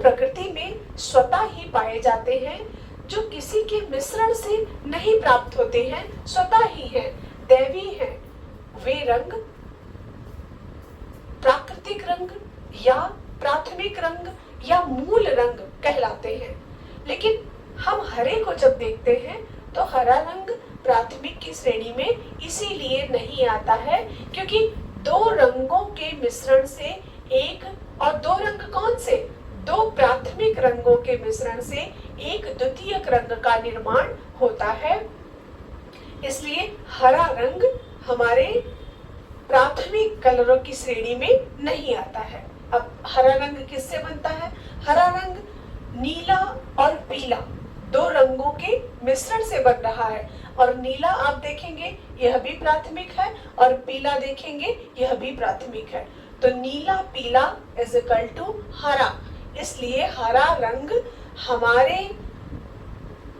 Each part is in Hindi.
प्रकृति में स्वतः ही पाए जाते हैं, जो किसी के मिश्रण से नहीं प्राप्त होते हैं, स्वतः ही है, दैवी है। वे रंग प्राकृतिक रंग या प्राथमिक रंग या मूल रंग कहलाते हैं। लेकिन हम हरे को जब देखते हैं तो हरा रंग प्राथमिक की श्रेणी में इसीलिए नहीं आता है क्योंकि दो रंगों के मिश्रण से एक, और दो रंग कौन से, दो प्राथमिक रंगों के मिश्रण से एक द्वितीयक रंग का निर्माण होता है। इसलिए हरा रंग हमारे प्राथमिक कलरों की श्रेणी में नहीं आता है। अब हरा रंग किससे बनता है? हरा रंग नीला और पीला दो रंगों के मिश्रण से बन रहा है, और नीला आप देखेंगे यह भी प्राथमिक है, और पीला देखेंगे यह भी प्राथमिक है। तो नीला पीला इज इक्वल टू हरा। इसलिए हरा रंग हमारे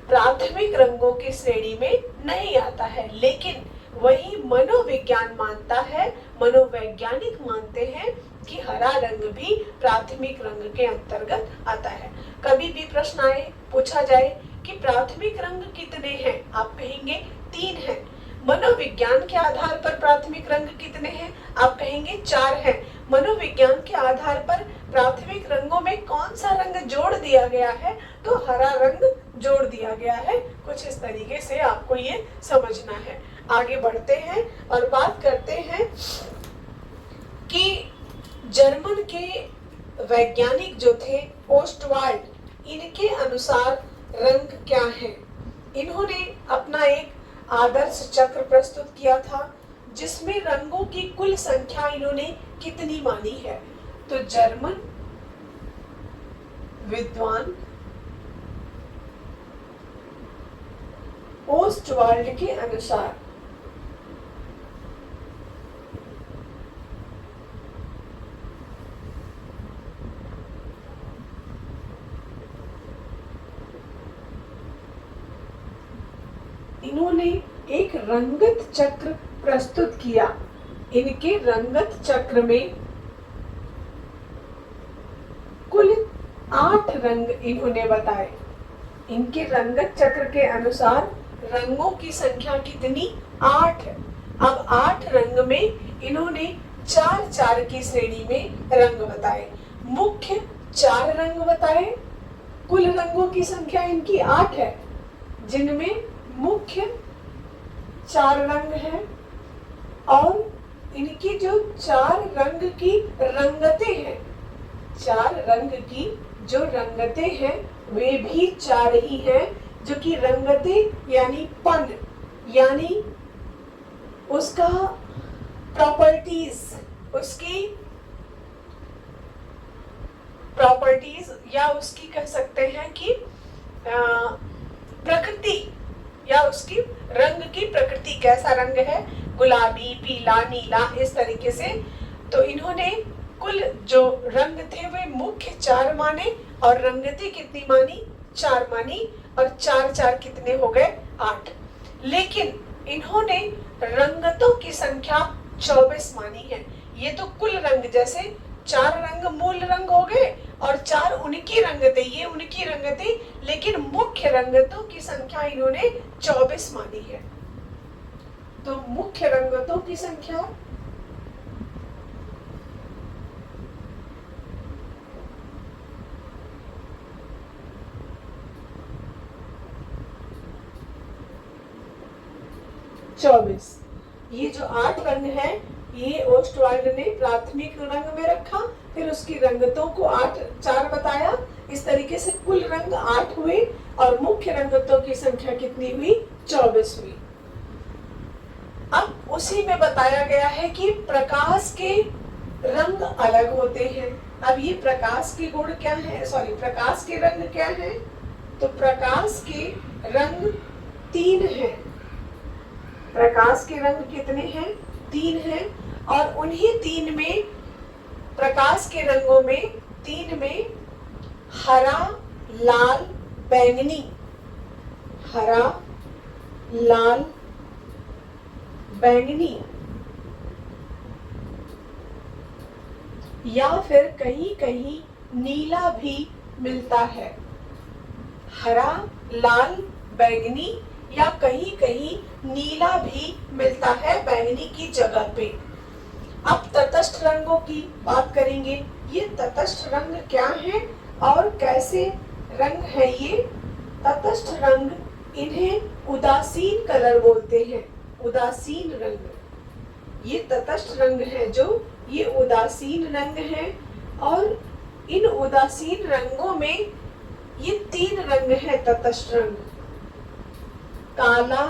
प्राथमिक रंगों की श्रेणी में नहीं आता है। लेकिन वही मनोविज्ञान मानता है, मनोवैज्ञानिक मानते हैं कि हरा रंग भी प्राथमिक रंग के अंतर्गत आता है। कभी भी प्रश्न आए, पूछा जाए कि प्राथमिक रंग कितने हैं, आप कहेंगे 3 हैं। मनोविज्ञान के आधार पर प्राथमिक रंग कितने हैं, आप कहेंगे 4 हैं। मनोविज्ञान के आधार पर प्राथमिक रंगों में कौन सा रंग जोड़ दिया गया है, तो हरा रंग जोड़ दिया गया है। कुछ इस तरीके से आपको ये समझना है। आगे बढ़ते हैं और बात करते हैं कि जर्मन के वैज्ञानिक जो थे ओस्टवाल्ड, इनके अनुसार रंग क्या है। इन्होंने अपना एक आदर्श चक्र प्रस्तुत किया था जिसमें रंगों की कुल संख्या इन्होंने कितनी मानी है। तो जर्मन विद्वान ओस्टवाल्ड के अनुसार इन्होंने एक रंगत चक्र प्रस्तुत किया। इनके रंगत चक्र में कुल 8 रंग इन्होंने बताए। इनके रंगत चक्र के अनुसार रंगों की संख्या कितनी, 8 है। अब 8 रंग में इन्होंने 4-4 की श्रेणी में रंग बताए। मुख्य 4 रंग बताए। कुल रंगों की संख्या इनकी 8 है, जिनमें मुख्य 4 रंग हैं, और इनकी जो 4 रंग की रंगतें हैं, 4 रंग की जो रंगतें हैं वे भी 4 ही हैं, जो कि रंगतें यानी पन, यानी उसका प्रॉपर्टीज, उसकी प्रॉपर्टीज या उसकी कह सकते हैं कि प्रकृति, या उसकी रंग की प्रकृति, कैसा रंग है, गुलाबी, पीला, नीला, इस तरीके से। तो इन्होंने कुल जो रंग थे वे मुख्य 4 माने, और रंगतें कितनी मानी, 4 मानी, और 4-4 कितने हो गए, 8। लेकिन इन्होंने रंगतों की संख्या 24 मानी है। ये तो कुल रंग, जैसे 4 रंग मूल रंग हो गए और 4 उनकी रंगतें, ये उनकी रंगतें, लेकिन मुख्य रंगतों की संख्या इन्होंने 24 मानी है। तो मुख्य रंगतों की संख्या 24। ये जो 8 रंग है ये ओस्टवाल्ड ने प्राथमिक रंग में रखा, फिर उसकी रंगतों को 4 बताया। इस तरीके से कुल रंग 8 हुए और मुख्य रंगतों की संख्या कितनी हुई, 24 हुई। अब उसी में बताया गया है कि प्रकाश के रंग अलग होते हैं। अब ये प्रकाश के गुण क्या है, प्रकाश के रंग क्या है, तो प्रकाश के रंग 3 हैं। प्रकाश के रंग कितने हैं, 3 हैं, और उन्हीं 3 में, प्रकाश के रंगों में 3 में हरा, लाल, बैंगनी, हरा, लाल, बैंगनी, या फिर कहीं कहीं नीला भी मिलता है। हरा, लाल, बैंगनी या कहीं कहीं नीला भी मिलता है बैंगनी की जगह पे। अब तटस्थ रंगों की बात करेंगे। ये तटस्थ रंग क्या है और कैसे रंग है ये? तटस्थ रंग, इन्हें उदासीन कलर बोलते हैं। उदासीन रंग, ये तटस्थ रंग है जो ये उदासीन रंग है। और इन उदासीन रंगों में ये 3 रंग है तटस्थ रंग, काला,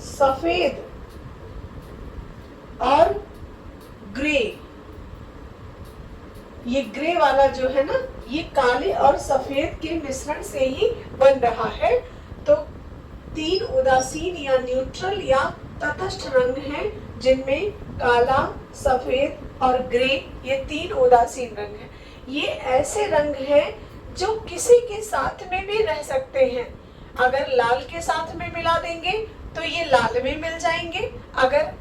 सफेद और ग्रे। ये ग्रे वाला जो है ना, ये काले और सफेद के मिश्रण से ही बन रहा है। तो 3 उदासीन या न्यूट्रल या तटस्थ रंग हैं, जिनमें काला, सफेद और ग्रे, ये 3 उदासीन रंग हैं। ये ऐसे रंग हैं जो किसी के साथ में भी रह सकते हैं। अगर लाल के साथ में मिला देंगे तो ये लाल में मिल जाएंगे, अगर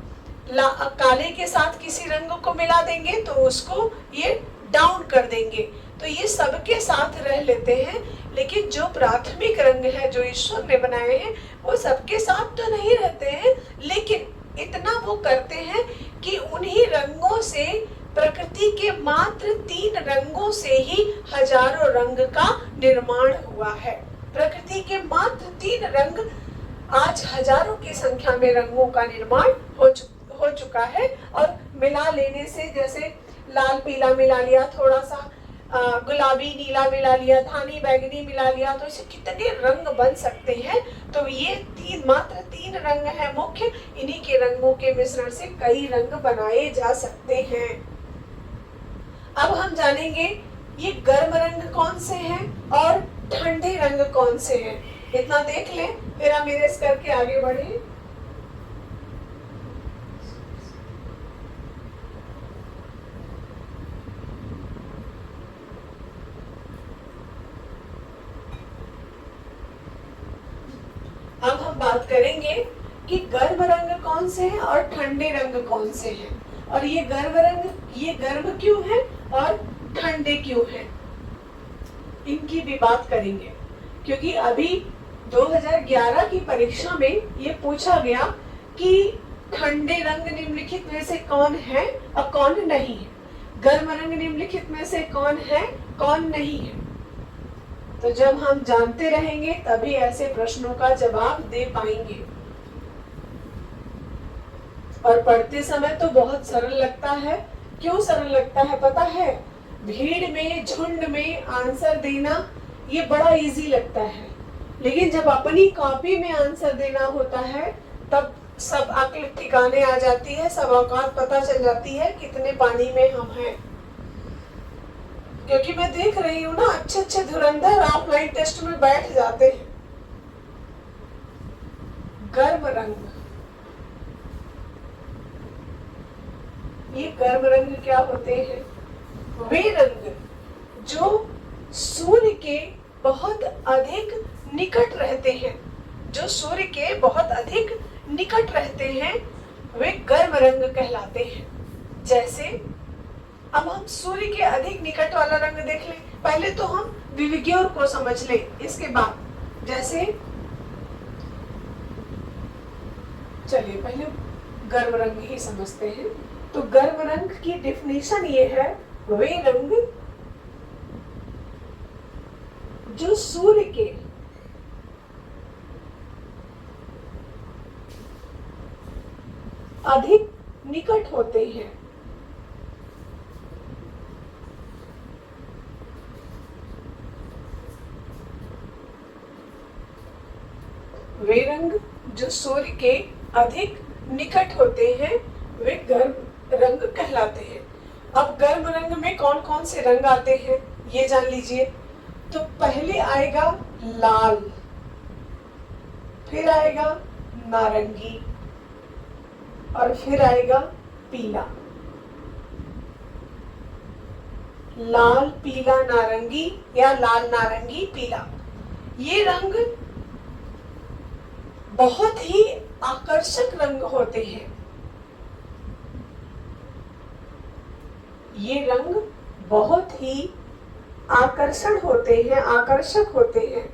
काले के साथ किसी रंग को मिला देंगे तो उसको ये डाउन कर देंगे। तो ये सबके साथ रह लेते हैं, लेकिन जो प्राथमिक रंग है जो ईश्वर ने बनाए हैं वो सबके साथ तो नहीं रहते हैं, लेकिन इतना वो करते हैं कि उन्हीं रंगों से, प्रकृति के मात्र 3 रंगों से ही हजारों रंग का निर्माण हुआ है। प्रकृति के मात्र 3 रंग, आज हजारों की संख्या में रंगों का निर्माण हो चुका है। और मिला लेने से, जैसे लाल पीला मिला लिया, थोड़ा सा गुलाबी नीला मिला लिया, धानी बैगनी मिला लिया, तो इसे कितने रंग बन सकते हैं। तो ये मात्र 3 रंग है मुख्य, इन्हीं के रंगों के मिश्रण से कई रंग बनाए जा सकते हैं। अब हम जानेंगे ये गर्म रंग कौन से हैं और ठंडे रंग कौन से हैं। इतना देख लें, फिर हम इरेज करके आगे बढ़े। अब हम बात करेंगे कि गर्म रंग कौन से हैं और ठंडे रंग कौन से हैं, और ये गर्म रंग, ये गर्म क्यों है और ठंडे क्यों हैं, इनकी भी बात करेंगे। क्योंकि अभी 2011 की परीक्षा में ये पूछा गया कि ठंडे रंग निम्नलिखित में से कौन है और कौन नहीं है, गर्म रंग निम्नलिखित में से कौन है कौन नहीं है। तो जब हम जानते रहेंगे तभी ऐसे प्रश्नों का जवाब दे पाएंगे। और पढ़ते समय तो बहुत सरल लगता है। क्यों सरल लगता है पता है? भीड़ में, झुंड में आंसर देना ये बड़ा इजी लगता है, लेकिन जब अपनी कॉपी में आंसर देना होता है तब सब अक्ल ठिकाने आ जाती है, सब औकात पता चल जाती है कितने पानी में हम हैं। क्योंकि मैं देख रही हूँ ना, अच्छे अच्छे धुरंधर ऑफलाइन टेस्ट में बैठ जाते हैं। गर्म रंग, ये गर्म रंग क्या होते हैं? वे रंग जो सूर्य के बहुत अधिक निकट रहते हैं, जो सूर्य के बहुत अधिक निकट रहते हैं, वे गर्म रंग कहलाते हैं। जैसे अब हम सूर्य के अधिक निकट वाला रंग देख लें। पहले तो हम विविग्योर को समझ लें, इसके बाद जैसे चलिए पहले गर्म रंग ही समझते हैं। तो गर्म रंग की डेफिनेशन ये है, वे रंग जो सूर्य के अधिक निकट होते हैं। वे रंग जो सूर्य के अधिक निकट होते हैं वे गर्म रंग कहलाते हैं। अब गर्म रंग में कौन कौन से रंग आते हैं ये जान लीजिए। तो पहले आएगा लाल, फिर आएगा नारंगी और फिर आएगा पीला। लाल, पीला, नारंगी या लाल, नारंगी, पीला, ये रंग बहुत ही आकर्षक रंग होते हैं। ये रंग बहुत ही आकर्षण होते हैं, आकर्षक होते हैं।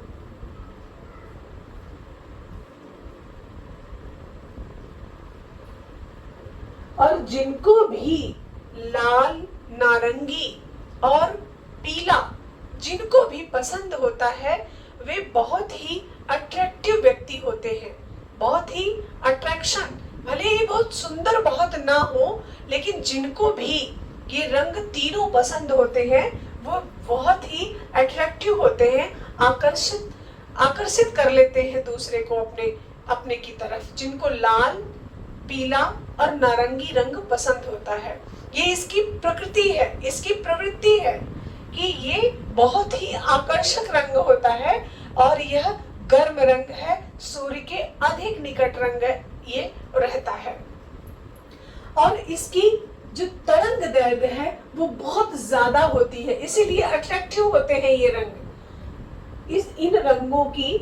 और जिनको भी लाल, नारंगी और पीला जिनको भी पसंद होता है वे बहुत ही अट्रैक्टिव व्यक्ति होते हैं, बहुत ही अट्रैक्शन। भले ही बहुत सुंदर बहुत ना हो, लेकिन जिनको भी ये रंग तीनों पसंद होते हैं वो बहुत ही अट्रैक्टिव होते हैं, आकर्षित आकर्षित कर लेते हैं दूसरे को अपने अपने की तरफ। जिनको लाल, पीला और नारंगी रंग पसंद होता है, ये इसकी प्रकृति है, इसकी प्रवृत्ति है कि ये बहुत ही आकर्षक रंग होता है और यह गर्म रंग है, सूर्य के अधिक निकट रंग ये रहता है। और इसकी जो तरंग दैर्घ्य है वो बहुत ज्यादा होती है, इसीलिए अट्रैक्टिव होते हैं ये रंग। इन रंगों की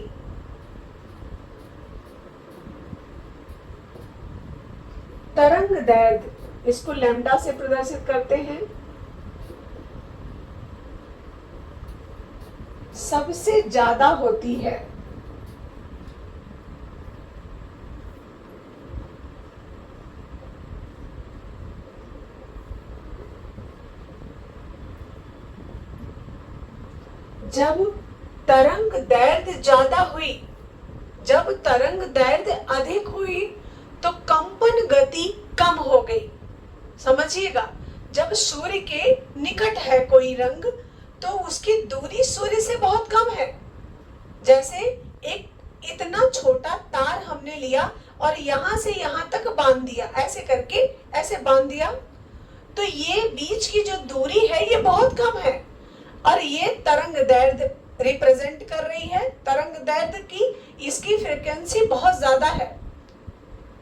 तरंग दैर्घ्य, इसको लैम्डा से प्रदर्शित करते हैं, सबसे ज्यादा होती है। जब तरंग दैर्घ्य ज्यादा हुई, जब तरंग दैर्घ्य अधिक हुई तो कंपन गति कम हो गई। समझिएगा, जब सूर्य के निकट है कोई रंग तो उसकी दूरी सूर्य से बहुत कम है। जैसे एक इतना छोटा तार हमने लिया और यहां से यहां तक बांध दिया, ऐसे करके ऐसे बांध दिया, तो ये बीच की जो दूरी है ये बहुत कम है और ये तरंग दैर्घ्य रिप्रेजेंट कर रही है। तरंग दैर्घ्य की इसकी फ्रीक्वेंसी बहुत ज्यादा है,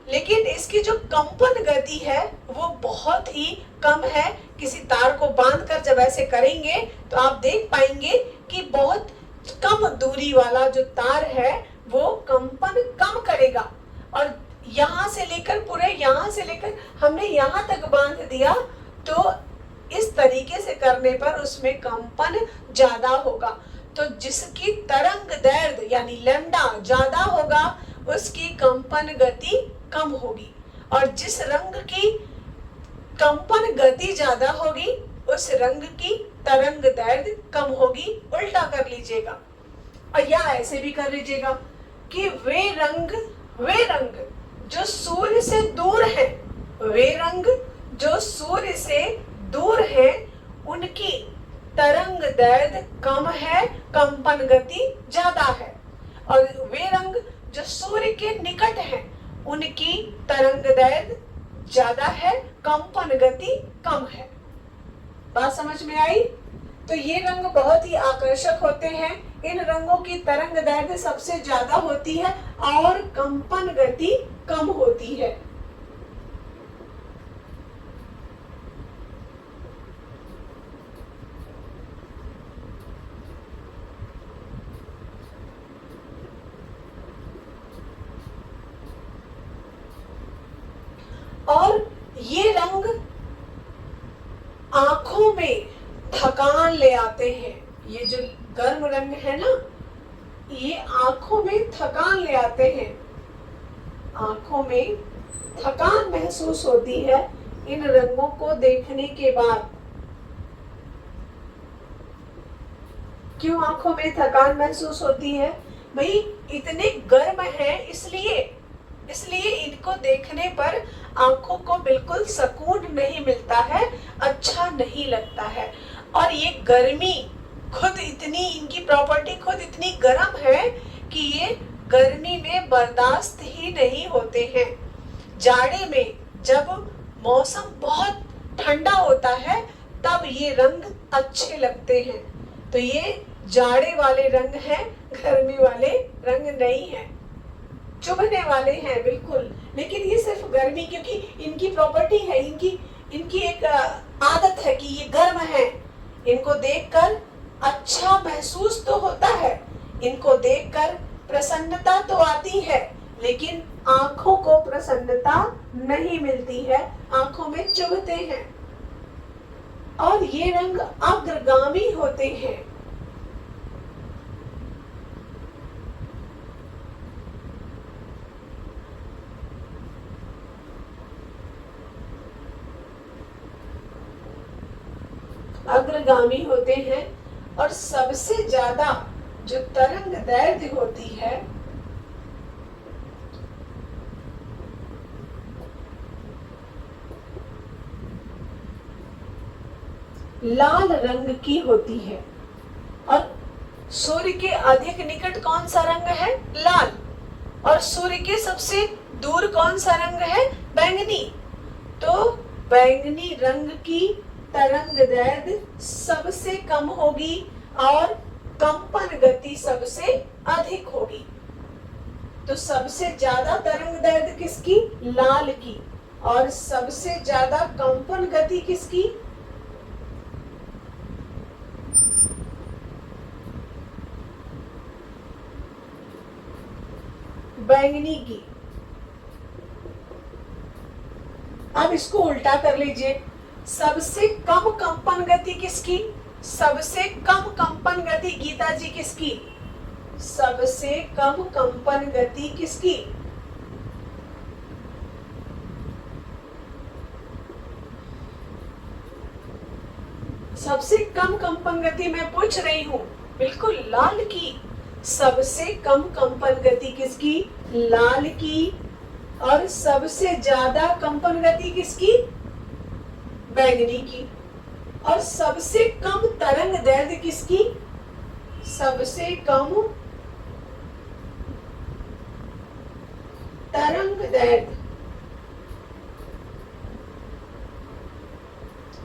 लेकिन इसकी जो कंपन गति है वो बहुत ही कम है। किसी तार को बांधकर जब ऐसे करेंगे तो आप देख पाएंगे कि बहुत कम दूरी वाला जो तार है वो कंपन कम करेगा। और यहाँ से लेकर पूरे यहाँ से लेकर हमने यहाँ तक बांध दिया तो इस तरीके से करने पर उसमें कंपन ज्यादा होगा। तो जिसकी तरंग दैर्घ्य यानी लैम्डा ज्यादा होगा उसकी कंपन गति कम होगी, और जिस रंग की कंपन गति ज्यादा होगी उस रंग की तरंग दैर्घ्य कम होगी। उल्टा कर लीजिएगा और या ऐसे भी कर लीजिएगा कि वे रंग जो सूर्य से दूर है, वे रंग जो सूर्य से दूर है उनकी तरंग दैर्घ्य कम है, कंपन गति ज्यादा है। और वे रंग जो सूर्य के निकट हैं उनकी तरंग दैर्घ्य ज्यादा है, कंपन गति कम है। बात समझ में आई? तो ये रंग बहुत ही आकर्षक होते हैं। इन रंगों की तरंग दैर्घ्य सबसे ज्यादा होती है और कंपन गति कम होती है। और ये रंग आंखों में थकान ले आते हैं। ये जो गर्म रंग है ना, ये आंखों में थकान ले आते हैं। आंखों में थकान महसूस होती है इन रंगों को देखने के बाद। क्यों आंखों में थकान महसूस होती है? भाई इतने गर्म है, इसलिए इनको देखने पर आंखों को बिल्कुल सुकून नहीं मिलता है, अच्छा नहीं लगता है। और ये गर्मी खुद इतनी, इनकी प्रॉपर्टी खुद इतनी गर्म है कि ये गर्मी में बर्दाश्त ही नहीं होते हैं। जाड़े में जब मौसम बहुत ठंडा होता है तब ये रंग अच्छे लगते हैं। तो ये जाड़े वाले रंग हैं, गर्मी वाले रंग नहीं है। चुभने वाले हैं बिल्कुल, लेकिन ये सिर्फ गर्मी, क्योंकि इनकी प्रॉपर्टी है, इनकी एक आदत है कि ये गर्म है। इनको देखकर अच्छा महसूस तो होता है, इनको देखकर प्रसन्नता तो आती है, लेकिन आंखों को प्रसन्नता नहीं मिलती है, आंखों में चुभते हैं। और ये रंग अग्रगामी होते हैं। अग्रगामी होते हैं और सबसे ज्यादा जो तरंग दैर्ध्य होती है लाल रंग की होती है। और सूर्य के अधिक निकट कौन सा रंग है? लाल। और सूर्य के सबसे दूर कौन सा रंग है? बैंगनी। तो बैंगनी रंग की तरंग दैर्ध्य सबसे कम होगी और कंपन गति सबसे अधिक होगी। तो सबसे ज्यादा तरंग दैर्ध्य किसकी? लाल की। और सबसे ज्यादा कंपन गति किसकी? बैंगनी की। अब इसको उल्टा कर लीजिए, सबसे कम कंपन गति किसकी? सबसे कम कंपन गति गीता जी किसकी? सबसे कम कंपन गति किसकी? सबसे कम कंपन गति मैं पूछ रही हूँ, बिल्कुल लाल की। सबसे कम कंपन गति किसकी? लाल की। और सबसे ज्यादा कंपन गति किसकी? बैंगनी की। और सबसे कम तरंग दैर्ध्य किसकी? सबसे कम तरंग दैर्ध्य,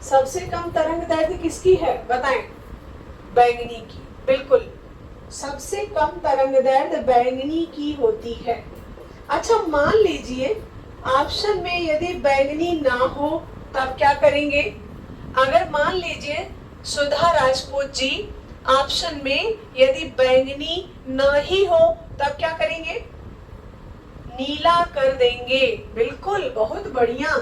सबसे कम तरंग दैर्ध्य किसकी है? बताएं। बैंगनी की, बिल्कुल। सबसे कम तरंग दैर्ध्य बैंगनी की होती है। अच्छा, मान लीजिए ऑप्शन में यदि बैंगनी ना हो तब क्या करेंगे? अगर मान लीजिए सुधा राजपूत जी ऑप्शन में यदि बैंगनी ना ही हो तब क्या करेंगे? नीला कर देंगे। बिल्कुल, बहुत बढ़िया।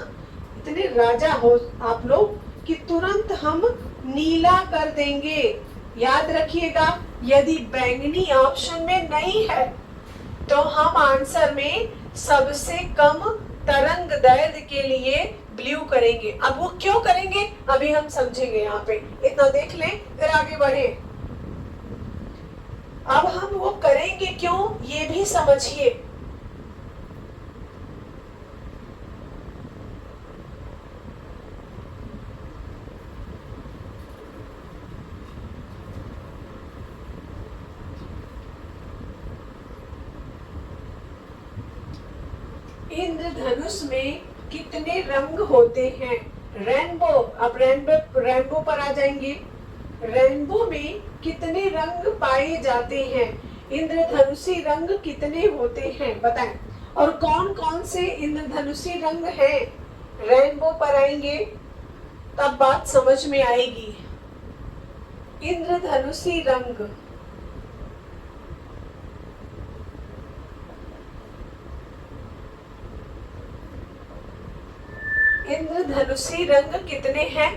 इतने राजा हो आप लोग कि तुरंत हम नीला कर देंगे। याद रखिएगा, यदि बैंगनी ऑप्शन में नहीं है तो हम आंसर में सबसे कम तरंग दैर्ध्य के लिए ब्लू करेंगे। अब वो क्यों करेंगे अभी हम समझेंगे। यहाँ पे इतना देख लें फिर आगे बढ़े। अब हम वो करेंगे क्यों ये भी समझिए। इंद्रधनुष में कितने रंग होते हैं? रेनबो। अब रेनबो पर आ जाएंगे। रेनबो में कितने रंग पाए जाते हैं? इंद्रधनुषी रंग कितने होते हैं बताएं। और कौन कौन से इंद्रधनुषी रंग हैं? रेनबो पर आएंगे तब बात समझ में आएगी। इंद्रधनुषी रंग, इंद्रधनुषी रंग कितने हैं?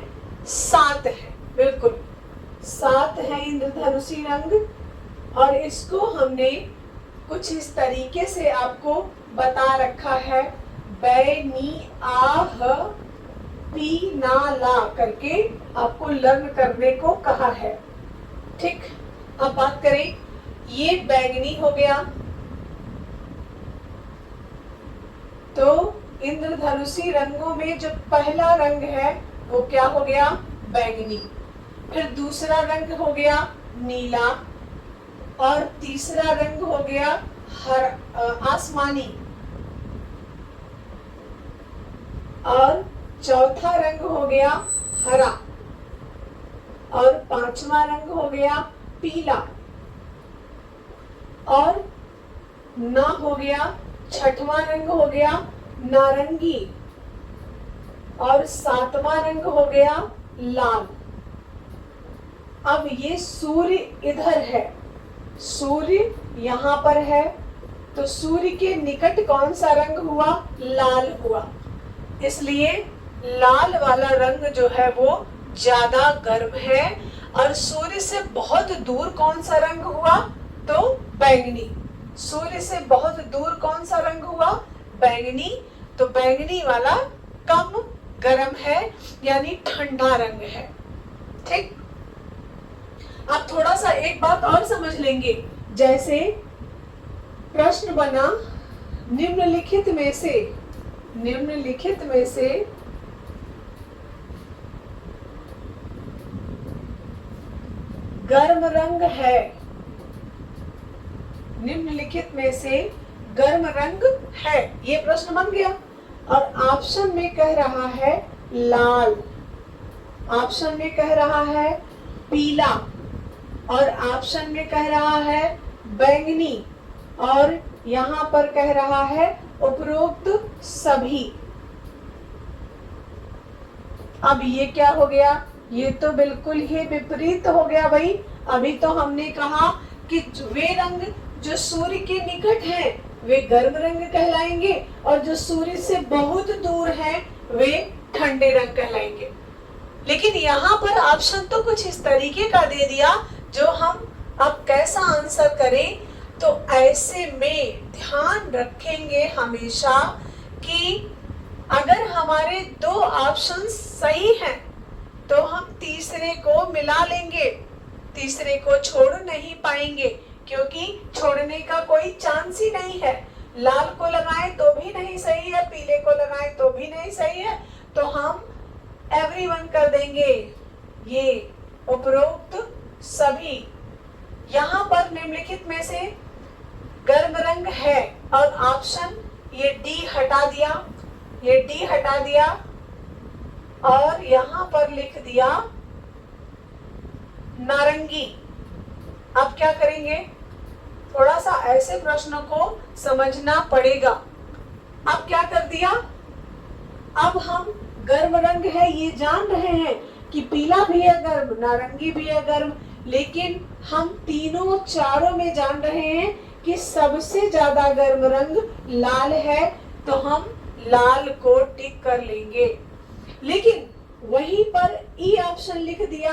7 है। बिल्कुल 7 है इंद्रधनुषी रंग। और इसको हमने कुछ इस तरीके से आपको बता रखा है, बैनी आह पी ना ला करके आपको लर्न करने को कहा है। ठीक, अब बात करें, ये बैंगनी हो गया तो इंद्रधनुषी रंगों में जो पहला रंग है वो क्या हो गया? बैंगनी। फिर दूसरा रंग हो गया नीला। और तीसरा रंग हो गया आसमानी। और चौथा रंग हो गया हरा। और पांचवा रंग हो गया पीला। और ना हो गया, छठवां रंग हो गया नारंगी। और 7वां रंग हो गया लाल। अब ये सूर्य इधर है, सूर्य यहाँ पर है, तो सूर्य के निकट कौन सा रंग हुआ? लाल हुआ। इसलिए लाल वाला रंग जो है वो ज्यादा गर्म है। और सूर्य से बहुत दूर कौन सा रंग हुआ? तो बैंगनी। सूर्य से बहुत दूर कौन सा रंग हुआ? बैंगनी। तो बैंगनी वाला कम गर्म है, यानी ठंडा रंग है। ठीक। अब थोड़ा सा एक बात और समझ लेंगे। जैसे प्रश्न बना, निम्नलिखित में से गर्म रंग है, निम्नलिखित में से गर्म रंग है, ये प्रश्न बन गया। और ऑप्शन में कह रहा है लाल, ऑप्शन में कह रहा है पीला, और ऑप्शन में कह रहा है बैंगनी, और यहाँ पर कह रहा है उपरोक्त सभी। अब ये क्या हो गया? ये तो बिल्कुल ही विपरीत हो गया भाई। अभी तो हमने कहा कि वे रंग जो सूर्य के निकट हैं वे गर्म रंग कहलाएंगे, और जो सूर्य से बहुत दूर हैं वे ठंडे रंग कहलाएंगे। लेकिन यहाँ पर ऑप्शन तो कुछ इस तरीके का दे दिया जो हम अब कैसा आंसर करें। तो ऐसे में ध्यान रखेंगे हमेशा कि अगर हमारे दो ऑप्शन सही हैं तो हम तीसरे को मिला लेंगे, तीसरे को छोड़ नहीं पाएंगे, क्योंकि छोड़ने का कोई चांस ही नहीं है। लाल को लगाएं तो भी नहीं सही है, पीले को लगाएं तो भी नहीं सही है, तो हम एवरीवन कर देंगे ये उपरोक्त सभी। यहाँ पर निम्नलिखित में से गर्म रंग है, और ऑप्शन ये डी हटा दिया, ये डी हटा दिया, और यहाँ पर लिख दिया नारंगी। अब क्या करेंगे? थोड़ा सा ऐसे प्रश्नों को समझना पड़ेगा। अब क्या कर दिया? अब हम गर्म रंग है ये जान रहे हैं कि पीला भी है गर्म, नारंगी भी है गर्म, लेकिन हम तीनों चारों में जान रहे हैं कि सबसे ज्यादा गर्म रंग लाल है, तो हम लाल को टिक कर लेंगे। लेकिन वहीं पर ई ऑप्शन लिख दिया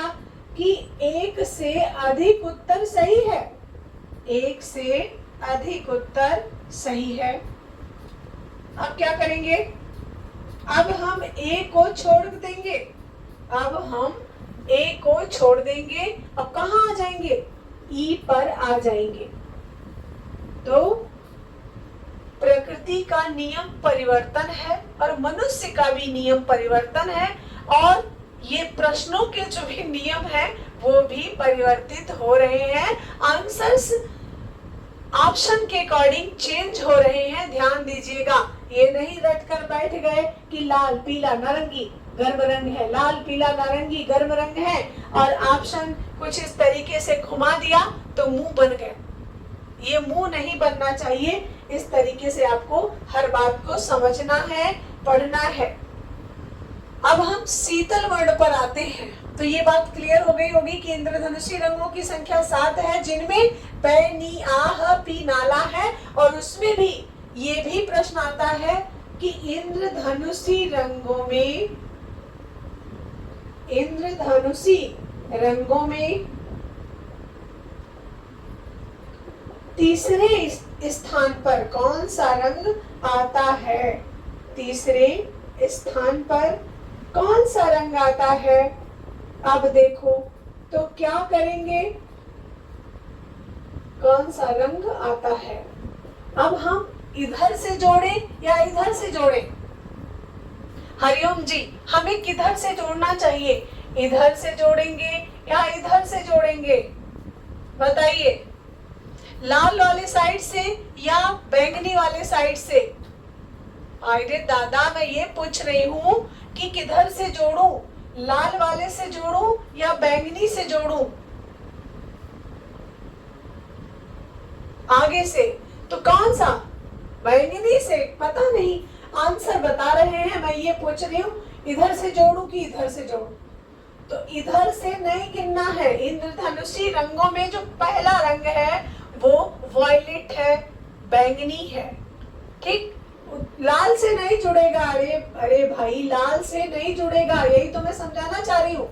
कि एक से अधिक उत्तर सही है, एक से अधिक उत्तर सही है। अब क्या करेंगे? अब हम ए को छोड़ देंगे, अब हम ए को छोड़ देंगे। अब कहाँ आ जाएंगे? ई पर आ जाएंगे। तो प्रकृति का नियम परिवर्तन है और मनुष्य का भी नियम परिवर्तन है, और ये प्रश्नों के जो भी नियम है वो भी परिवर्तित हो रहे हैं। आंसर्स ऑप्शन के अकॉर्डिंग चेंज हो रहे हैं। ध्यान दीजिएगा, ये नहीं रट कर बैठ गए कि लाल पीला नारंगी गर्म रंग है, लाल पीला नारंगी गर्म रंग है, और ऑप्शन कुछ इस तरीके से घुमा दिया तो मुंह बन गया। ये मुंह नहीं बनना चाहिए। इस तरीके से आपको हर बात को समझना है, पढ़ना है। अब हम शीतल वर्ण पर आते हैं। तो ये बात क्लियर हो गई होगी कि इंद्रधनुषी रंगों की संख्या 7 है, जिनमें पै नी आह पी नाला है। और उसमें भी ये भी प्रश्न आता है कि इंद्रधनुषी रंगों में तीसरे स्थान पर कौन सा रंग आता है? तीसरे स्थान पर कौन सा रंग आता है? अब देखो तो क्या करेंगे? कौन सा रंग आता है? अब हम इधर से जोड़ें या इधर से जोड़ें? हरिओम जी, हमें किधर से जोड़ना चाहिए? इधर से जोड़ेंगे या इधर से जोड़ेंगे? बताइए, लाल वाले साइड से या बैंगनी वाले साइड से? अरे दादा, मैं ये पूछ रही हूँ कि किधर से जोड़ूं? लाल वाले से जोड़ूं या बैंगनी से जोड़ूं? आगे से तो कौन सा? बैंगनी से? पता नहीं, आंसर बता रहे हैं। मैं ये पूछ रही हूँ इधर से जोड़ूं कि इधर से जोड़ूं? तो इधर से नहीं गिनना है। इंद्रधनुषी रंगों में जो पहला रंग है वो वॉयलेट है, बैंगनी है। ठीक, लाल से नहीं जुड़ेगा। अरे भाई, लाल से नहीं जुड़ेगा, यही तो मैं समझाना चाह रही हूँ।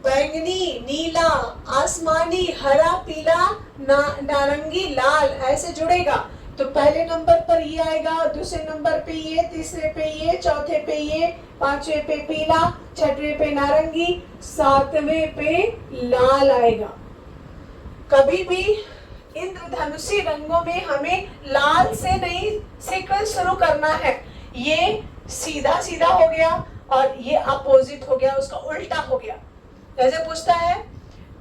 बैंगनी, नीला, आसमानी, हरा, पीला, नारंगी, लाल ऐसे जुड़ेगा। तो पहले नंबर पर ये आएगा, दूसरे नंबर पे ये, तीसरे पे ये, चौथे पे ये, पांचवें पे पीला, छठवें पे नारंगी, सातवें पे लाल आएगा। कभी भी इंद्रधनुषी रंगों में हमें लाल से नहीं सीक्वेंस शुरू करना है। ये सीधा सीधा हो गया और ये अपोजिट हो गया, उसका उल्टा हो गया। जैसे पूछता है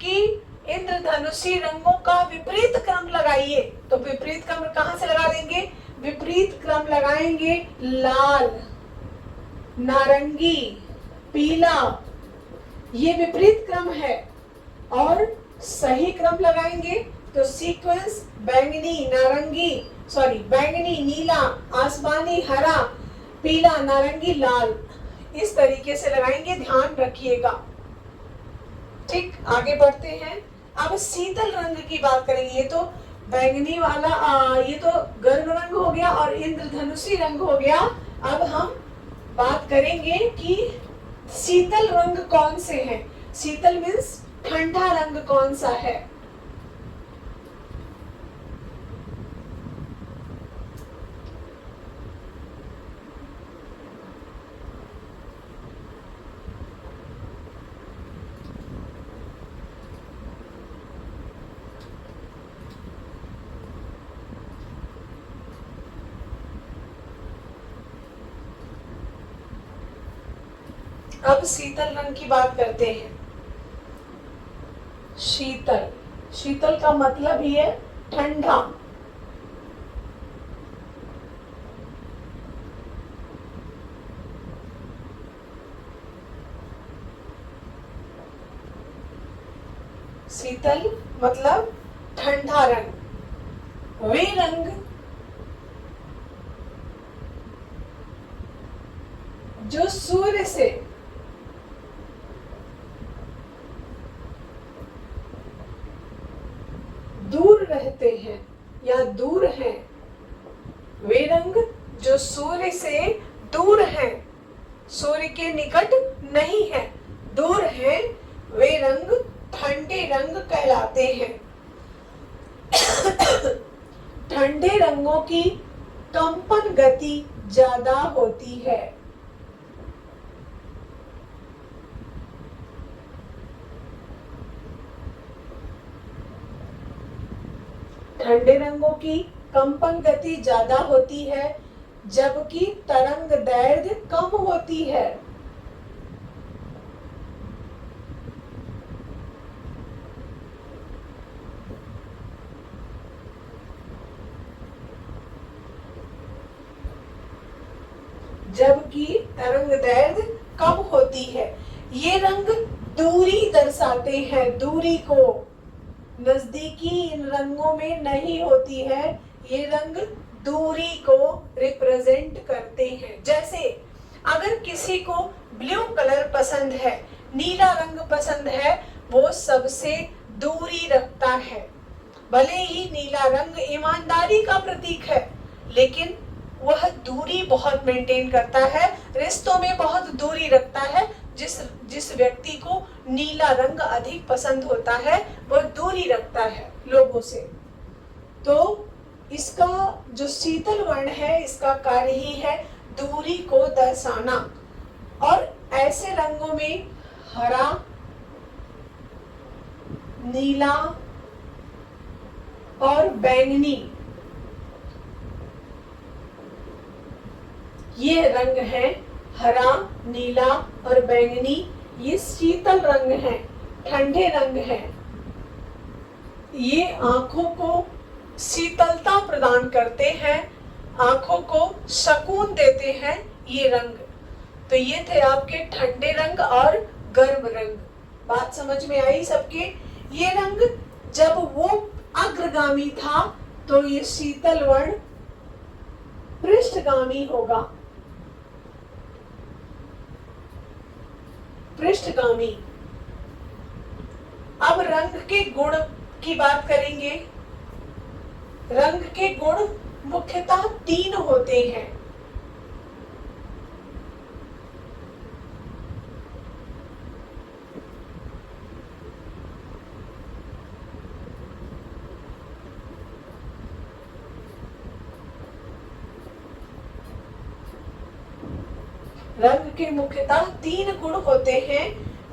कि इंद्रधनुषी रंगों का विपरीत क्रम लगाइए, तो विपरीत क्रम कहां से लगा देंगे? विपरीत क्रम लगाएंगे लाल, नारंगी, पीला, ये विपरीत क्रम है। और सही क्रम लगाएंगे तो सीक्वेंस बैंगनी, बैंगनी, नीला, आसमानी, हरा, पीला, नारंगी, लाल, इस तरीके से लगाएंगे, ध्यान रखिएगा। ठीक, आगे बढ़ते हैं। अब शीतल रंग की बात करेंगे। ये तो बैंगनी वाला ये तो गर्म रंग हो गया और इंद्रधनुषी रंग हो गया। अब हम बात करेंगे कि शीतल रंग कौन से हैं। शीतल मीन्स ठंडा रंग कौन सा है। अब शीतल रंग की बात करते हैं। शीतल, शीतल का मतलब ही है ठंडा। शीतल मतलब ठंडा रंग। वे रंग जो सूर्य से दूर रहते हैं या दूर हैं, वे रंग जो सूर्य से दूर हैं, सूर्य के निकट नहीं है, दूर हैं, वे रंग ठंडे रंग कहलाते हैं। ठंडे रंगों की कंपन गति ज्यादा होती है। ठंडे रंगों की कंपन गति ज्यादा होती है, जबकि तरंग दैर्घ्य कम होती है। जबकि तरंग दैर्घ्य कम होती है। ये रंग दूरी दर्शाते हैं, दूरी को। नजदीकी इन रंगों में नहीं होती है। ये रंग दूरी को रिप्रेजेंट करते हैं। जैसे अगर किसी को ब्लू कलर पसंद है, नीला रंग पसंद है, वो सबसे दूरी रखता है। भले ही नीला रंग ईमानदारी का प्रतीक है, लेकिन वह दूरी बहुत मेंटेन करता है, रिश्तों में बहुत दूरी रखता है। जिस व्यक्ति को नीला रंग अधिक पसंद होता है, वह दूरी रखता है लोगों से। तो इसका जो शीतल वर्ण है, इसका कार्य ही है दूरी को दर्शाना। और ऐसे रंगों में हरा, नीला और बैंगनी, ये रंग है। हरा, नीला और बैंगनी, ये शीतल रंग हैं, ठंडे रंग हैं। ये आंखों को शीतलता प्रदान करते हैं, आंखों को सुकून देते हैं ये रंग। तो ये थे आपके ठंडे रंग और गर्म रंग। बात समझ में आई सबके? ये रंग जब वो अग्रगामी था, तो ये शीतल वर्ण पृष्ठगामी होगा। पृष्ठगामी। अब रंग के गुण की बात करेंगे। रंग के गुण मुख्यतः 3 होते हैं। रंग के मुख्यतः 3 गुण होते हैं,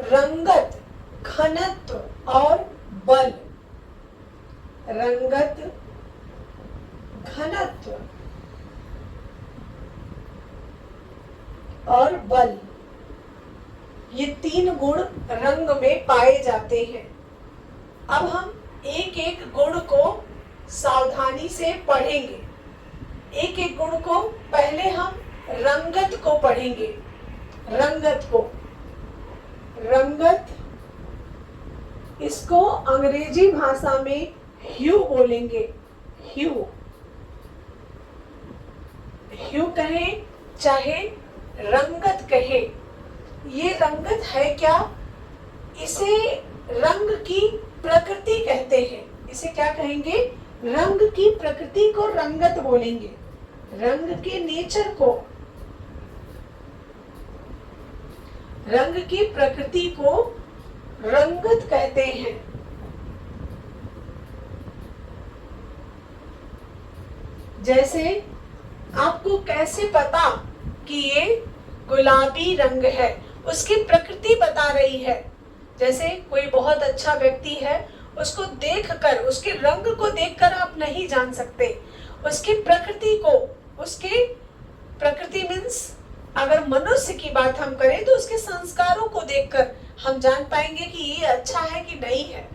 रंगत, घनत्व और बल। रंगत, घनत्व और बल, ये 3 गुण रंग में पाए जाते हैं। अब हम एक एक गुण को सावधानी से पढ़ेंगे। एक एक गुण को पहले हम रंगत को पढ़ेंगे। रंगत को, रंगत, इसको अंग्रेजी भाषा में ह्यू बोलेंगे। ह्यू, ह्यू कहें चाहे रंगत कहें। ये रंगत है क्या? इसे रंग की प्रकृति कहते हैं। इसे क्या कहेंगे? रंग की प्रकृति को रंगत बोलेंगे। रंग के नेचर को, रंग की प्रकृति को रंगत कहते हैं। जैसे आपको कैसे पता कि ये गुलाबी रंग है? उसकी प्रकृति बता रही है। जैसे कोई बहुत अच्छा व्यक्ति है, उसको देखकर, उसके रंग को देखकर आप नहीं जान सकते। उसकी प्रकृति को, उसके प्रकृति मीन्स अगर मनुष्य की बात हम करें तो उसके संस्कारों को देखकर हम जान पाएंगे कि ये अच्छा है कि नहीं है।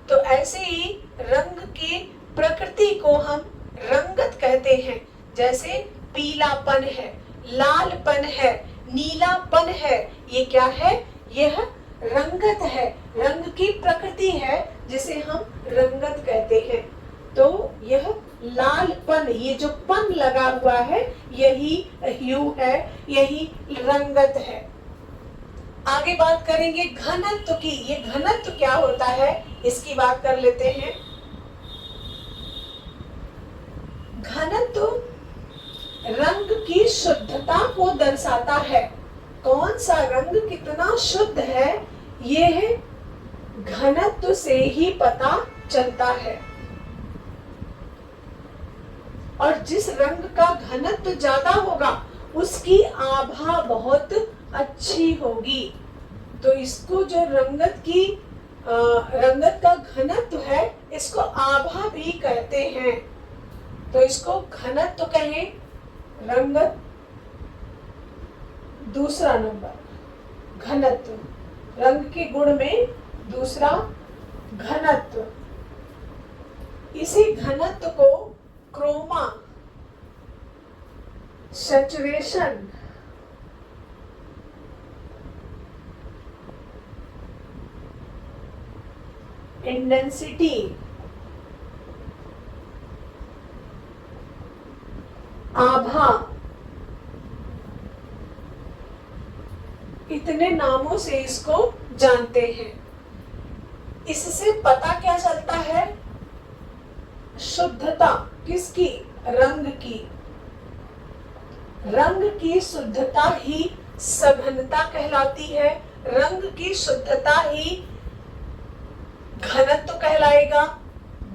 तो ऐसे ही रंग की प्रकृति को हम रंगत कहते हैं। जैसे पीलापन है, लालपन है, नीलापन है, ये क्या है? यह रंगत है, रंग की प्रकृति है जिसे हम रंगत कहते हैं। तो यह लालपन, ये जो पन लगा हुआ है, यही ह्यू है, यही रंगत है। आगे बात करेंगे घनत्व की। ये घनत्व क्या होता है, इसकी बात कर लेते हैं। घनत्व रंग की शुद्धता को दर्शाता है। कौन सा रंग कितना शुद्ध है, यह घनत्व से ही पता चलता है। और जिस रंग का घनत्व ज्यादा होगा उसकी आभा बहुत अच्छी होगी। तो इसको जो रंगत का घनत्व है, इसको आभा भी कहते हैं। तो इसको घनत्व कहें, रंगत दूसरा नंबर घनत्व, रंग के गुण में दूसरा घनत्व। इसी घनत्व को क्रोमा, सैचुरेशन, इंटेंसिटी, आभा, इतने नामों से इसको जानते हैं। इससे पता क्या चलता है? शुद्धता किसकी? रंग की। रंग की शुद्धता ही सघनता कहलाती है। रंग की शुद्धता ही घनत्व कहलाएगा।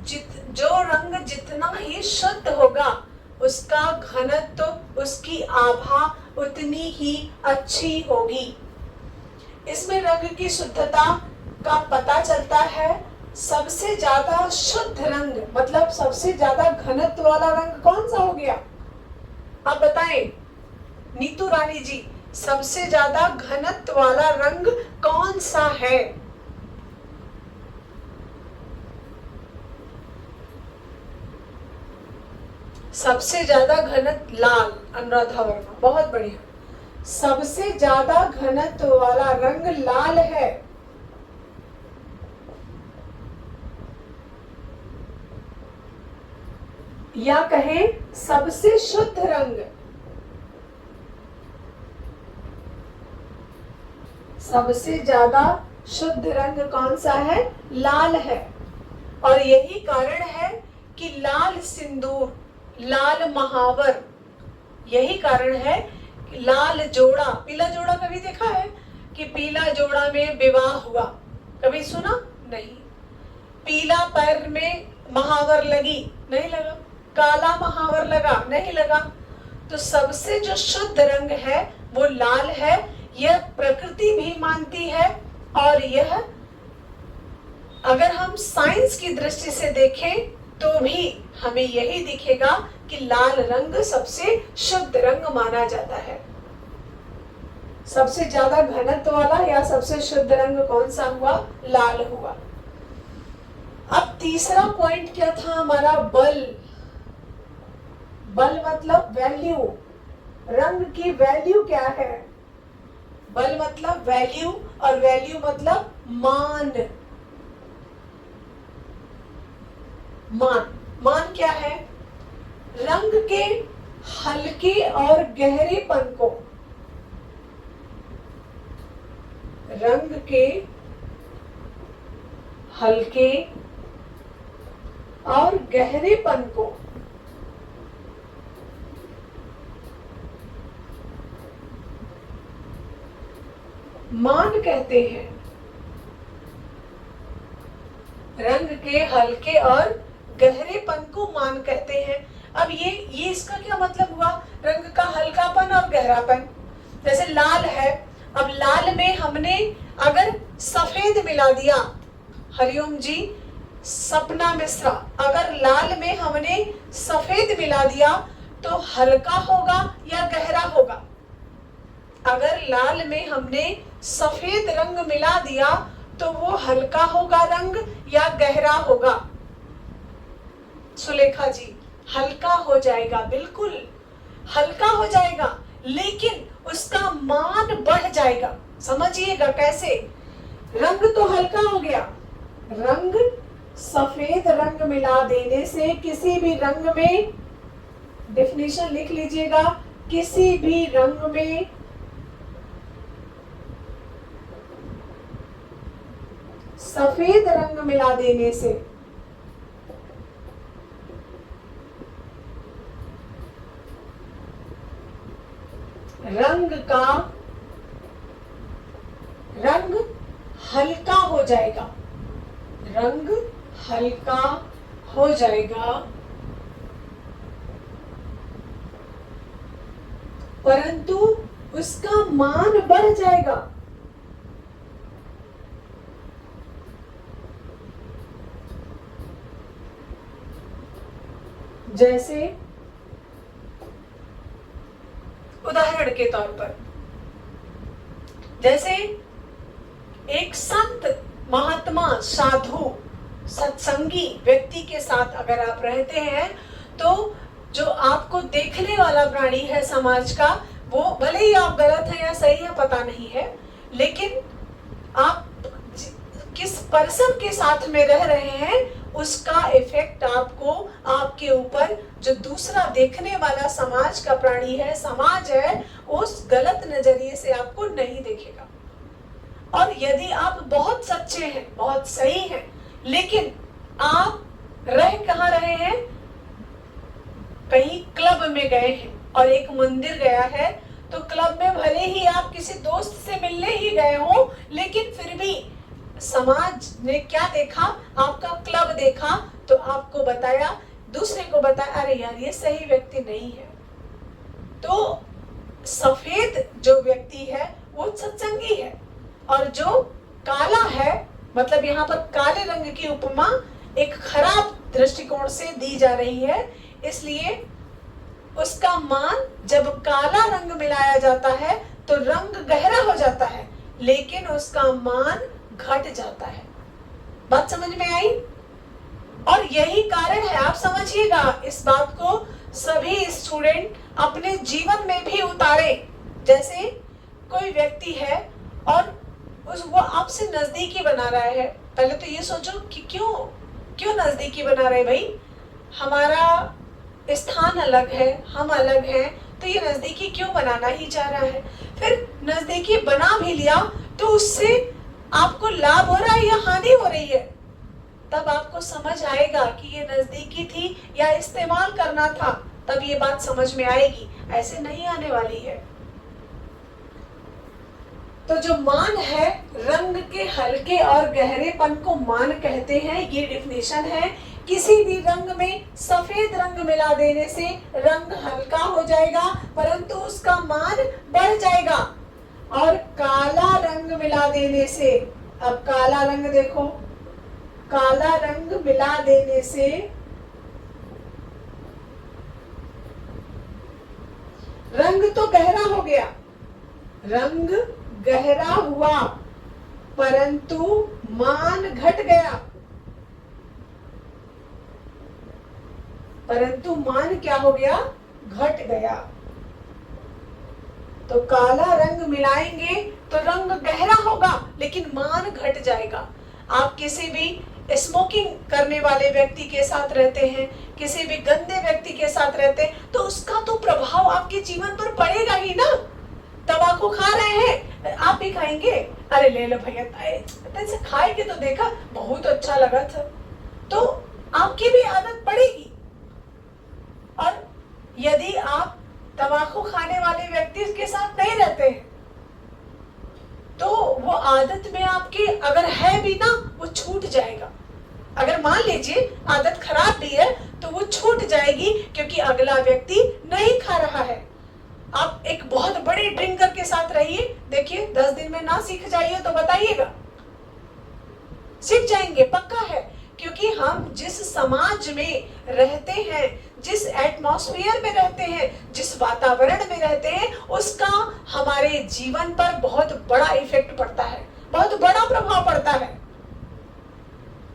जो रंग जितना ही शुद्ध होगा, उसका घनत्व, उसकी आभा उतनी ही अच्छी होगी। इसमें रंग की शुद्धता का पता चलता है। सबसे ज्यादा शुद्ध रंग, मतलब सबसे ज्यादा घनत्व वाला रंग कौन सा हो गया? आप बताएं नीतू रानी जी, सबसे ज्यादा घनत्व वाला रंग कौन सा है? सबसे ज्यादा घनत्व लाल, अनुराधा वर्मा, बहुत बढ़िया। सबसे ज्यादा घनत्व वाला रंग लाल है। या कहें सबसे शुद्ध रंग, सबसे ज्यादा शुद्ध रंग कौन सा है? लाल है। और यही कारण है कि लाल सिंदूर, लाल महावर, यही कारण है कि लाल जोड़ा, पीला जोड़ा कभी देखा है कि पीला जोड़ा में विवाह हुआ? कभी सुना? नहीं। पीला पैर में महावर लगी? नहीं लगा। काला महावर लगा? नहीं लगा। तो सबसे जो शुद्ध रंग है वो लाल है, यह प्रकृति भी मानती है। और यह अगर हम साइंस की दृष्टि से देखें तो भी हमें यही दिखेगा कि लाल रंग सबसे शुद्ध रंग माना जाता है। सबसे ज्यादा घनत्व वाला या सबसे शुद्ध रंग कौन सा हुआ? लाल हुआ। अब तीसरा पॉइंट क्या था हमारा? बल। बल मतलब वैल्यू। रंग की वैल्यू क्या है? बल मतलब वैल्यू, और वैल्यू मतलब मान। मान क्या है? रंग के हल्के और गहरेपन को, रंग के हल्के और गहरेपन को मान कहते हैं। रंग के हल्के और गहरेपन को मान कहते हैं। अब ये इसका क्या मतलब हुआ? रंग का हल्कापन और गहरापन। जैसे लाल है, अब लाल में हमने अगर सफेद मिला दिया, हरिओम जी, सपना मिश्रा, अगर लाल में हमने सफेद मिला दिया तो हल्का होगा या गहरा होगा? अगर लाल में हमने सफेद रंग मिला दिया तो वो हल्का होगा रंग या गहरा होगा? सुलेखा जी, हल्का हो जाएगा, बिल्कुल हल्का हो जाएगा, लेकिन उसका मान बढ़ जाएगा। समझिएगा कैसे? रंग तो हल्का हो गया, रंग सफेद रंग मिला देने से किसी भी रंग में, डेफिनेशन लिख लीजिएगा, किसी भी रंग में सफेद रंग मिला देने से रंग हल्का हो जाएगा, रंग हल्का हो जाएगा, परंतु उसका मान बढ़ जाएगा। जैसे उदाहरण के तौर पर, जैसे एक संत, महात्मा, साधु, सत्संगी व्यक्ति के साथ अगर आप रहते हैं तो जो आपको देखने वाला प्राणी है समाज का, वो भले ही आप गलत है या सही है पता नहीं है, लेकिन आप किस पर्सन के साथ में रह रहे हैं उसका इफेक्ट आपको, आपके ऊपर जो दूसरा देखने वाला समाज का प्राणी है, समाज है, उस गलत नजरिए से आपको नहीं देखेगा। और यदि आप बहुत सच्चे हैं, बहुत सही हैं, लेकिन आप रह कहाँ रहे हैं? कहीं क्लब में गए हैं और एक मंदिर गया है, तो क्लब में भले ही आप किसी दोस्त से मिलने ही गए हो, लेकिन फिर भी समाज ने क्या देखा? आपका क्लब देखा तो आपको बताया, दूसरे को बताया, अरे यार ये सही व्यक्ति नहीं है। तो सफेद जो व्यक्ति है वो सत्संगी है, और जो काला है, मतलब यहाँ पर काले रंग की उपमा एक खराब दृष्टिकोण से दी जा रही है, इसलिए उसका मान, जब काला रंग मिलाया जाता है तो रंग गहरा हो जाता है, लेकिन उसका मान घट जाता है। बात समझ में आई? और यही कारण है, आप समझिएगा इस बात को, सभी स्टूडेंट अपने जीवन में भी उतारे। जैसे कोई व्यक्ति है और वो आपसे नजदीकी बना रहा है, पहले तो ये सोचो कि क्यों नजदीकी बना रहे भाई? हमारा स्थान अलग है, हम अलग हैं, तो ये नजदीकी क्यों बनाना ही चाह रहा है? फिर नजदीकी बना भी लिया तो उससे आपको लाभ हो रहा है या हानि हो रही है? तब आपको समझ आएगा कि ये नजदीकी थी या इस्तेमाल करना था, तब ये बात समझ में आएगी, ऐसे नहीं आने वाली है। तो जो मान है, रंग के हल्के और गहरेपन को मान कहते हैं, ये डेफिनेशन है। किसी भी रंग में सफेद रंग मिला देने से रंग हल्का हो जाएगा परंतु उसका मान बढ़ जाएगा, और काला रंग मिला देने से, अब काला रंग देखो, काला रंग मिला देने से रंग तो गहरा हो गया, रंग गहरा हुआ परंतु मान घट गया, परंतु मान क्या हो गया, घट गया। तो काला रंग मिलाएंगे तो रंग गहरा होगा लेकिन मान घट जाएगा। आप किसी भी स्मोकिंग करने वाले व्यक्ति के साथ रहते हैं, किसी भी गंदे व्यक्ति के साथ रहते हैं, तो उसका तो प्रभाव आपके जीवन पर पड़ेगा ही ना। तंबाकू खा रहे हैं, आप भी खाएंगे, अरे ले लो भैया, ऐसे खाए के तो देखा, बहुत अच्छा लगा था, तो आपकी भी आदत पड़ेगी। और यदि आप तंबाकू खाने वाले व्यक्ति के साथ नहीं रहते हैं तो वो आदत में आपके अगर है भी ना, वो छूट जाएगा। अगर मान लीजिए आदत खराब भी है तो वो छूट जाएगी क्योंकि अगला व्यक्ति नहीं खा रहा है। आप एक बहुत बड़े ड्रिंकर के साथ रहिए, देखिए 10 दिन में ना सीख जाइए तो बताइएगा, सीख जाएंगे पक्का है। क्योंकि हम जिस समाज में रहते हैं, जिस एटमॉस्फेयर में रहते हैं, जिस वातावरण में रहते हैं, उसका हमारे जीवन पर बहुत बड़ा इफेक्ट पड़ता है, बहुत बड़ा प्रभाव पड़ता है।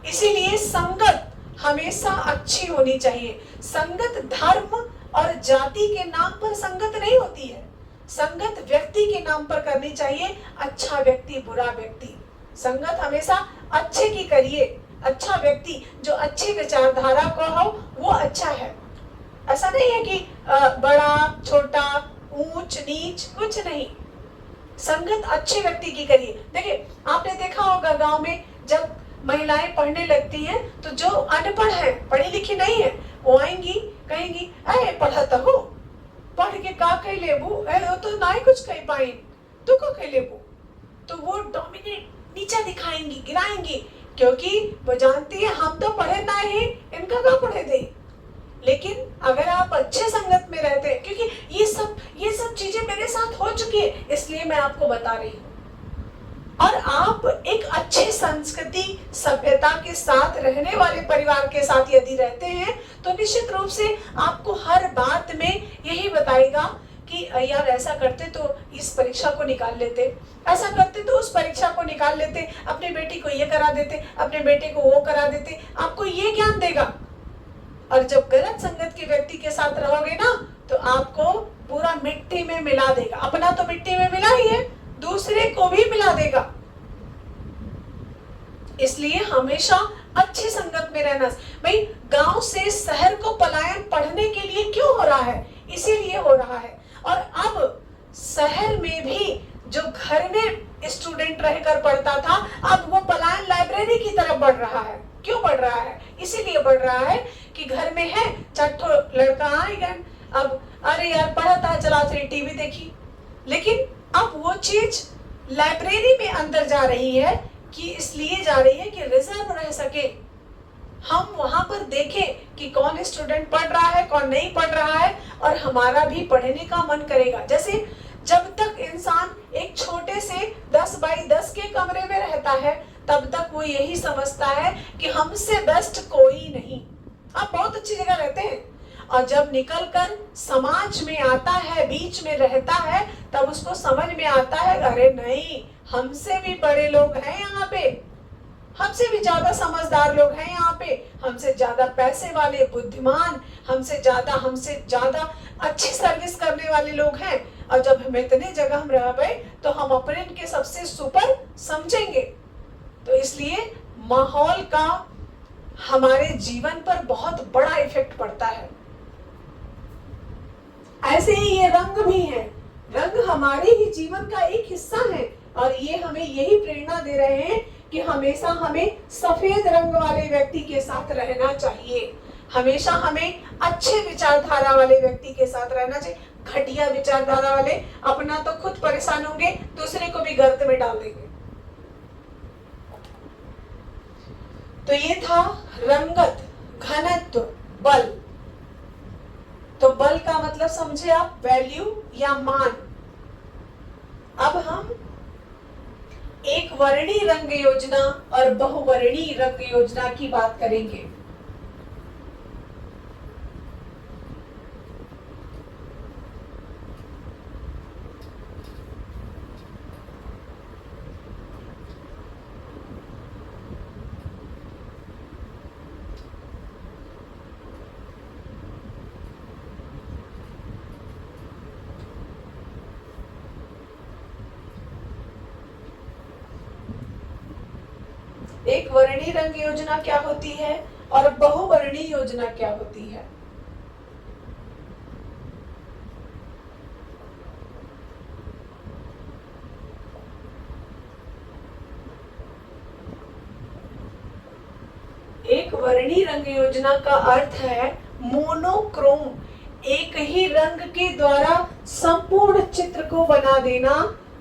इसीलिए संगत हमेशा अच्छी होनी चाहिए। संगत धर्म और जाति के नाम पर संगत नहीं होती है, संगत व्यक्ति के नाम पर करनी चाहिए। अच्छा व्यक्ति, बुरा व्यक्ति, संगत हमेशा अच्छे की करिए। अच्छा व्यक्ति जो अच्छी विचारधारा को हो वो अच्छा है। ऐसा नहीं है कि बड़ा छोटा ऊंच नीच, कुछ नहीं। संगत अच्छे व्यक्ति की करिए। देखिए आपने देखा होगा गांव में जब महिलाएं पढ़ने लगती हैं तो जो अनपढ़ है, पढ़ी लिखी नहीं है, वो आएंगी कहेंगी, अरे पढ़ा तो हो, पढ़ के का कह लेबू, वो तो ना ही कुछ कह पाई, तू का कह लेबू। तो वो डोमिनेट, नीचा दिखाएंगी, गिराएंगी, क्योंकि वो जानती है हम तो पढ़े ना ही, इनका क्या पढ़े दे। लेकिन अगर आप अच्छे संगत में रहते हैं, क्योंकि ये सब चीजें मेरे साथ हो चुकी है, इसलिए मैं आपको बता रही हूँ। और आप एक अच्छे संस्कृति सभ्यता के साथ रहने वाले परिवार के साथ यदि रहते हैं तो निश्चित रूप से आपको हर बात में यही बताएगा कि यार ऐसा करते तो इस परीक्षा को निकाल लेते, ऐसा करते तो उस परीक्षा को निकाल लेते, अपने बेटी को ये करा देते, अपने बेटे को वो करा देते, आपको ये ज्ञान देगा। और जब गलत संगत के व्यक्ति के साथ रहोगे ना तो आपको पूरा मिट्टी में मिला देगा। अपना तो मिट्टी में मिला ही है, दूसरे को भी मिला देगा। इसलिए हमेशा अच्छी संगत में रहना। भाई गांव से शहर को पलायन पढ़ने के लिए क्यों हो रहा है? इसीलिए हो रहा है। और अब शहर में भी जो घर में स्टूडेंट रहकर पढ़ता था, अब वो पलायन लाइब्रेरी की तरफ बढ़ रहा है। क्यों बढ़ रहा है? इसीलिए बढ़ रहा है कि घर में है चट्ठो लड़का आएगा, अब अरे यार पढ़ा था, चला टीवी देखी। लेकिन अब वो चीज लाइब्रेरी में अंदर जा रही है कि इसलिए जा रही है कि रिजर्व रह सके, हम वहां पर देखें कि कौन स्टूडेंट पढ़ रहा है, कौन नहीं पढ़ रहा है, और हमारा भी पढ़ने का मन करेगा। जैसे जब तक इंसान एक छोटे से 10 बाई 10 के कमरे में रहता है तब तक वो यही समझता है कि हमसे बेस्ट कोई नहीं। आप बहुत अच्छी जगह रहते हैं, और जब निकलकर समाज में आता है, बीच में रहता है, तब उसको समझ में आता है अरे नहीं, हमसे भी बड़े लोग हैं यहाँ पे, हमसे भी ज्यादा समझदार लोग हैं यहाँ पे, हमसे ज्यादा पैसे वाले, बुद्धिमान, हमसे ज्यादा अच्छी सर्विस करने वाले लोग हैं। और जब हम इतने जगह हम रह गए तो हम अपने इनके सबसे सुपर समझेंगे। तो इसलिए माहौल का हमारे जीवन पर बहुत बड़ा इफेक्ट पड़ता है। ऐसे ही ये रंग भी है, रंग हमारे ही जीवन का एक हिस्सा है, और ये हमें यही प्रेरणा दे रहे हैं कि हमेशा हमें सफेद रंग वाले व्यक्ति के साथ रहना चाहिए, हमेशा हमें अच्छे विचारधारा वाले व्यक्ति के साथ रहना चाहिए। घटिया विचारधारा वाले अपना तो खुद परेशान होंगे, दूसरे को भी गर्त में डाल देंगे। तो ये था रंगत, घनत्व, बल। तो बल का मतलब समझे आप, वैल्यू या मान। अब हम एक वर्णी रंग योजना और बहुवर्णी रंग योजना की बात करेंगे। एक वर्णी रंग योजना क्या होती है और बहुवर्णी योजना क्या होती है? एक वर्णी रंग योजना का अर्थ है मोनोक्रोम, एक ही रंग के द्वारा संपूर्ण चित्र को बना देना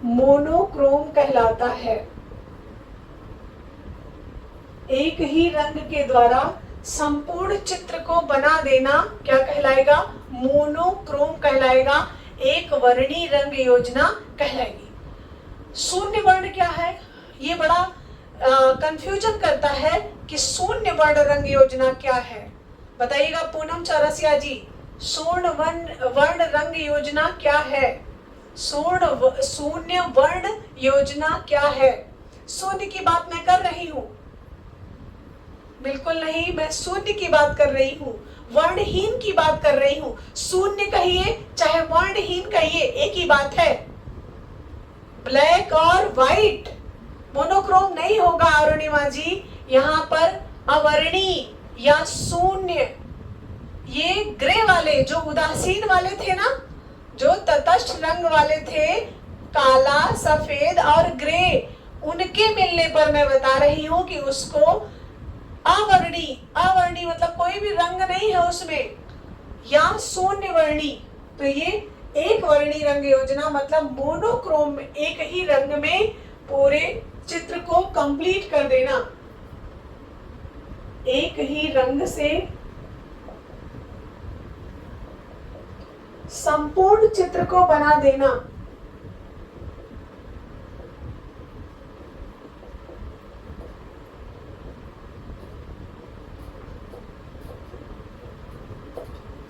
मोनोक्रोम कहलाता है। एक ही रंग के द्वारा संपूर्ण चित्र को बना देना क्या कहलाएगा? मोनोक्रोम कहलाएगा, एक वर्णी रंग योजना कहलाएगी। शून्य वर्ण क्या है? ये बड़ा कंफ्यूजन करता है कि शून्य वर्ण रंग योजना क्या है। बताइएगा पूनम चौरसिया जी, शून्य वर्ण रंग योजना क्या है? शून्य वर्ण योजना क्या है? शून्य की बात मैं कर रही हूँ? बिल्कुल नहीं, मैं शून्य की बात कर रही हूँ, वर्णहीन की बात कर रही हूँ। शून्य कहिए चाहे वर्णहीन कहिए, एक ही बात है। ब्लैक और व्हाइट, मोनोक्रोम नहीं होगा अरुणिमा जी। यहाँ पर अवर्णी या शून्य, ये ग्रे वाले जो उदासीन वाले थे ना, जो तटस्थ रंग वाले थे, काला, सफेद और ग्रे, उनके मिलने पर मैं बता रही हूँ कि उसको अवर्णी, अवर्णी मतलब कोई भी रंग नहीं है उसमें, या शून्य वर्णी। तो ये एक वर्णी रंग योजना मतलब मोनोक्रोम में, एक ही रंग में पूरे चित्र को कंप्लीट कर देना, एक ही रंग से संपूर्ण चित्र को बना देना।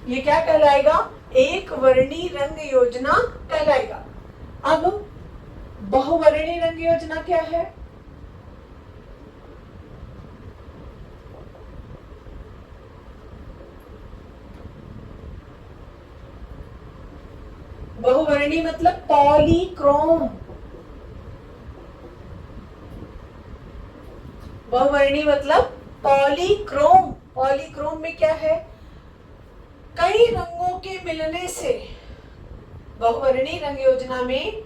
ये क्या कहलाएगा? एक वर्णी रंग योजना कहलाएगा। अब बहुवर्णी रंग योजना क्या है? बहुवर्णी मतलब पॉलीक्रोम। बहुवर्णी मतलब पॉलीक्रोम। पॉलीक्रोम में क्या है? कई रंगों के मिलने से, बहुवर्णी रंग योजना में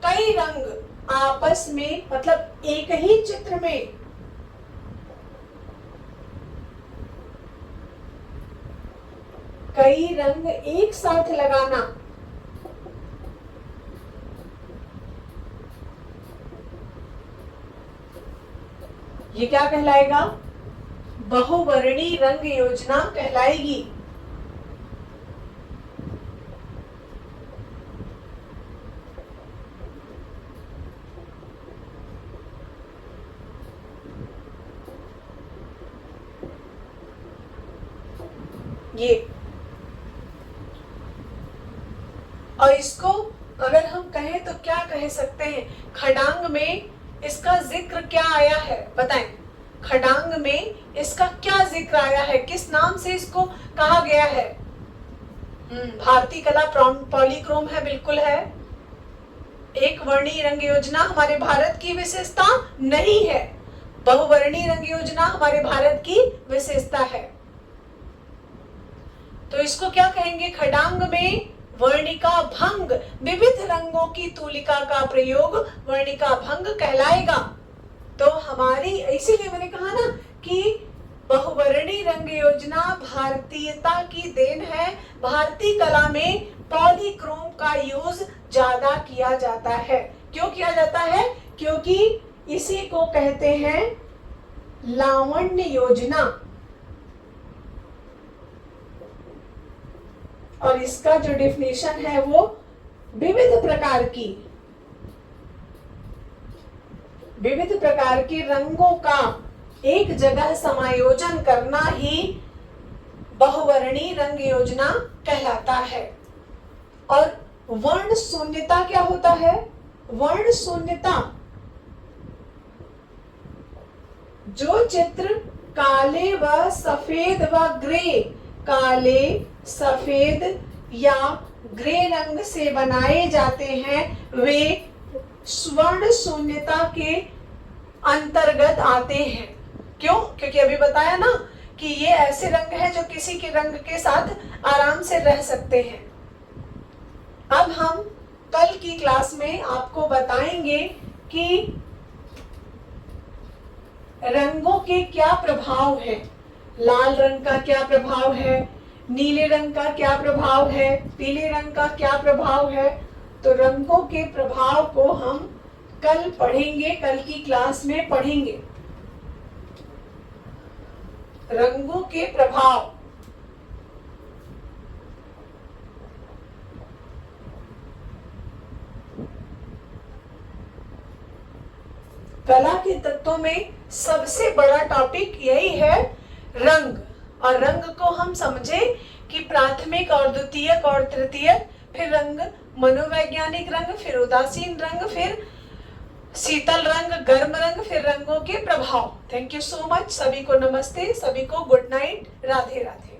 कई रंग आपस में, मतलब एक ही चित्र में कई रंग एक साथ लगाना, ये क्या कहलाएगा? बहुवर्णी रंग योजना कहलाएगी। ये, और इसको अगर हम कहें तो क्या कह सकते हैं? खडांग में इसका जिक्र क्या आया है? बताएं, खडांग में इसका क्या जिक्र आया है? किस नाम से इसको कहा गया है? भारतीय कला पॉलीक्रोम है, बिल्कुल है। एक वर्णी रंग योजना हमारे भारत की विशेषता नहीं है, बहुवर्णी रंग योजना हमारे भारत की विशेषता है। तो इसको क्या कहेंगे? खडांग में वर्णिका भंग, विविध रंगों की तुलिका का प्रयोग वर्णिका भंग कहलाएगा। तो हमारी, इसीलिए मैंने कहा ना कि बहुवर्णी रंग योजना भारतीयता की देन है। भारतीय कला में पॉलीक्रोम का यूज ज्यादा किया जाता है। क्यों किया जाता है? क्योंकि इसी को कहते हैं लावण्य योजना। और इसका जो डेफिनेशन है वो विविध प्रकार की रंगों का एक जगह समायोजन करना ही बहुवर्णीय रंग योजना कहलाता है। और वर्ण शून्यता क्या होता है? वर्ण शून्यता, जो चित्र काले व सफेद व ग्रे, काले, सफेद या ग्रे रंग से बनाए जाते हैं वे स्वर्ण शून्यता के अंतर्गत आते हैं। क्यों? क्योंकि अभी बताया ना कि ये ऐसे रंग है जो किसी के रंग के साथ आराम से रह सकते हैं। अब हम कल की क्लास में आपको बताएंगे कि रंगों के क्या प्रभाव है। लाल रंग का क्या प्रभाव है, नीले रंग का क्या प्रभाव है, पीले रंग का क्या प्रभाव है। तो रंगों के प्रभाव को हम कल पढ़ेंगे, कल की क्लास में पढ़ेंगे। रंगों के प्रभाव, कला के तत्वों में सबसे बड़ा टॉपिक यही है रंग। और रंग को हम समझे कि प्राथमिक और द्वितीयक और तृतीयक, फिर रंग मनोवैज्ञानिक रंग, फिर उदासीन रंग, फिर शीतल रंग, गर्म रंग, फिर रंगों के प्रभाव। Thank you so much. सभी को नमस्ते, सभी को गुड नाइट, राधे राधे।